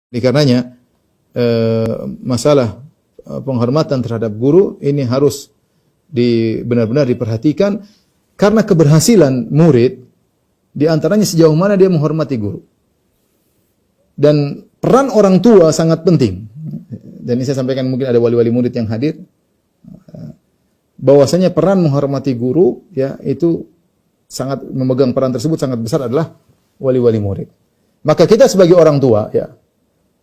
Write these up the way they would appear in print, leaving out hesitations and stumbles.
Oleh karenanya masalah penghormatan terhadap guru ini harus benar-benar diperhatikan karena keberhasilan murid di antaranya sejauh mana dia menghormati guru. Dan peran orang tua sangat penting. Dan ini saya sampaikan, mungkin ada wali-wali murid yang hadir, bahwasanya peran menghormati guru ya itu sangat memegang peran tersebut sangat besar adalah wali-wali murid. Maka kita sebagai orang tua ya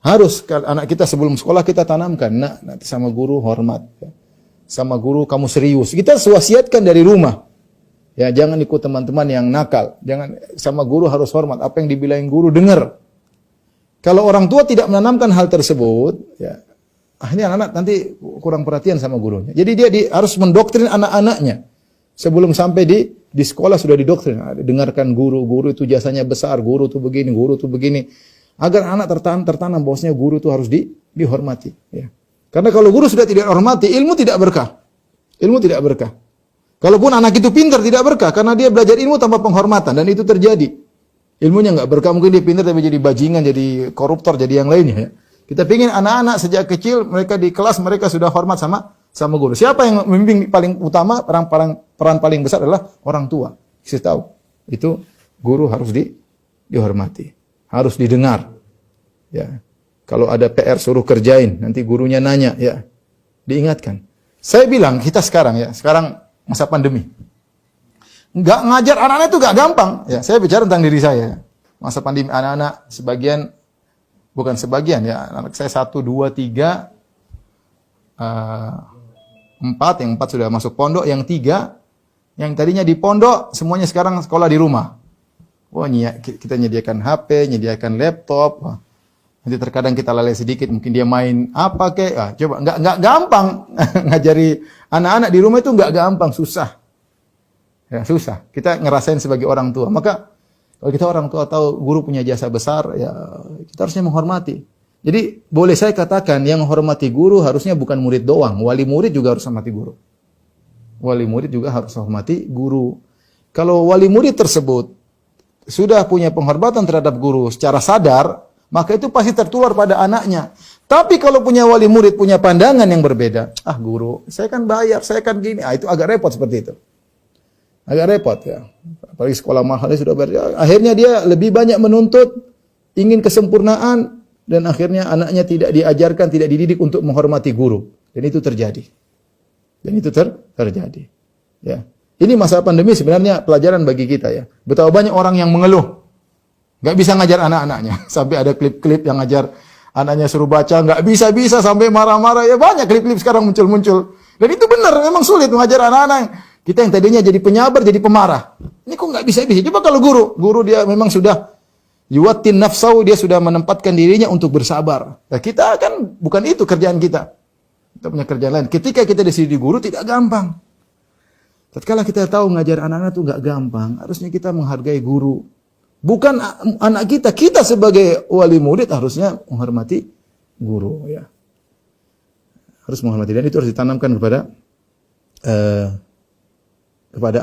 harus anak kita sebelum sekolah kita tanamkan, nanti sama guru hormat, ya. Sama guru kamu serius. Kita wasiatkan dari rumah. Ya, jangan ikut teman-teman yang nakal. Jangan, sama guru harus hormat. Apa yang dibilangin guru dengar. Kalau orang tua tidak menanamkan hal tersebut, ya akhirnya anak-anak nanti kurang perhatian sama gurunya. Jadi dia harus mendoktrin anak-anaknya. Sebelum sampai di sekolah sudah didoktrin. Dengarkan guru itu jasanya besar, guru itu begini, guru itu begini. Agar anak tertanam bahwasanya guru itu harus dihormati. Ya. Karena kalau guru sudah tidak hormati, ilmu tidak berkah. Ilmu tidak berkah. Kalaupun anak itu pintar, tidak berkah. Karena dia belajar ilmu tanpa penghormatan. Dan itu terjadi. Ilmunya nggak berkah. Mungkin dia pintar tapi jadi bajingan, jadi koruptor, jadi yang lainnya. Ya. Kita ingin anak-anak sejak kecil, mereka di kelas, mereka sudah hormat sama guru. Siapa yang membimbing paling utama, peran paling besar adalah orang tua. Saya tahu. Itu guru harus dihormati. Harus didengar. Ya. Kalau ada PR suruh kerjain, nanti gurunya nanya, ya. Diingatkan. Saya bilang kita sekarang masa pandemi. Enggak ngajar anak-anak itu enggak gampang. Ya, saya bicara tentang diri saya. Masa pandemi anak-anak bukan sebagian ya, anak saya 1 2 3 4, yang 4 sudah masuk pondok, yang 3 yang tadinya di pondok semuanya sekarang sekolah di rumah. Wah, kita nyediakan HP, nyediakan laptop. Wah, nanti terkadang kita lalai sedikit, mungkin dia main apa kek. Coba enggak gampang ngajari anak-anak di rumah itu enggak gampang, susah. Ya, susah. Kita ngerasain sebagai orang tua. Maka kalau kita orang tua tahu guru punya jasa besar, ya kita harusnya menghormati. Jadi boleh saya katakan yang menghormati guru harusnya bukan murid doang, wali murid juga harus hormati guru. Wali murid juga harus hormati guru. Kalau wali murid tersebut sudah punya penghormatan terhadap guru secara sadar, maka itu pasti tertular pada anaknya. Tapi kalau punya wali murid punya pandangan yang berbeda, guru, saya kan bayar, saya kan gini, itu agak repot seperti itu. Agak repot ya. Apalagi sekolah mahalnya sudah bayar. Akhirnya dia lebih banyak menuntut, ingin kesempurnaan, dan akhirnya anaknya tidak diajarkan, tidak dididik untuk menghormati guru. Dan itu terjadi. Terjadi. Ya. Ini masa pandemi sebenarnya pelajaran bagi kita ya. Betapa banyak orang yang mengeluh. Nggak bisa ngajar anak-anaknya. Sampai ada klip-klip yang ngajar anaknya suruh baca, nggak bisa-bisa sampai marah-marah. Ya banyak klip-klip sekarang muncul-muncul. Dan itu benar, memang sulit mengajar anak-anak. Kita yang tadinya jadi penyabar, jadi pemarah. Ini kok nggak bisa-bisa. Coba kalau guru dia memang sudah yuwatin nafsau, dia sudah menempatkan dirinya untuk bersabar. Nah, kita kan bukan itu kerjaan kita. Kita punya kerjaan lain. Ketika kita di guru tidak gampang. Tatkala kita tahu ngajar anak-anak itu nggak gampang, harusnya kita menghargai guru. Bukan anak kita sebagai wali murid harusnya menghormati guru ya. Harus menghormati, dan itu harus ditanamkan kepada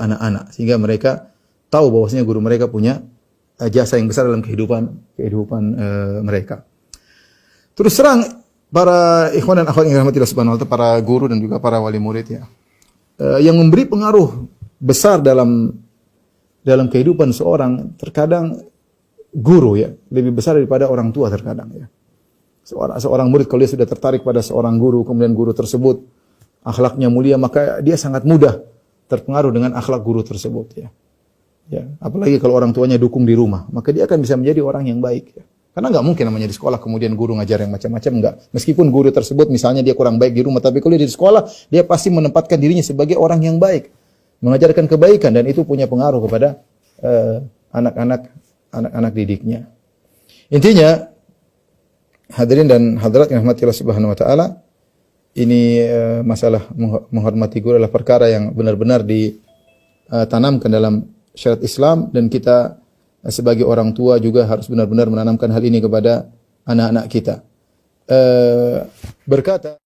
anak-anak sehingga mereka tahu bahwasanya guru mereka punya jasa yang besar dalam kehidupan mereka. Terus terang para ikhwan dan akhwat yang dirahmati Allah Subhanahu wa taala, para guru dan juga para wali murid ya. Yang memberi pengaruh besar dalam kehidupan seorang, terkadang guru ya, lebih besar daripada orang tua terkadang ya. Seorang murid kalau dia sudah tertarik pada seorang guru, kemudian guru tersebut akhlaknya mulia, maka dia sangat mudah terpengaruh dengan akhlak guru tersebut ya. Ya, apalagi kalau orang tuanya dukung di rumah, maka dia akan bisa menjadi orang yang baik ya. Karena nggak mungkin namanya di sekolah kemudian guru ngajar yang macam-macam, enggak. Meskipun guru tersebut misalnya dia kurang baik di rumah, tapi kalau dia di sekolah, dia pasti menempatkan dirinya sebagai orang yang baik, mengajarkan kebaikan, dan itu punya pengaruh kepada anak-anak didiknya. Intinya, hadirin dan hadirat yang dirahmati Allah Subhanahu wa taala, ini masalah menghormati guru adalah perkara yang benar-benar ditanamkan dalam syariat Islam, dan kita sebagai orang tua juga harus benar-benar menanamkan hal ini kepada anak-anak kita. Berkata